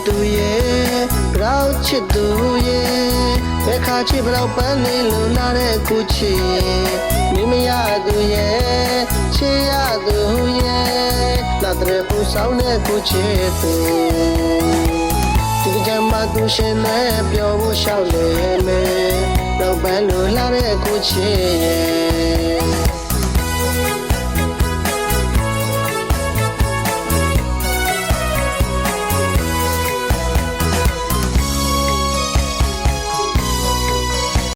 သူရဲ့ရောက်ချစ်သူရဲ့ဘယ်ခါချစ်ဘလောက်ပန်းနေလို့လာတဲ့ကိုချစ်မိမရသူရဲ့ချစ်ရသူရဲ့လာတဲ့ပူဆောင်တဲ့ကိုချစ်သူဒီကြမ်းမှသူရှင်နဲ့ပြောဖို့ရှောက်လေမယ်တော့ပန်းလို့လာတဲ့ကိုချစ်ရဲ့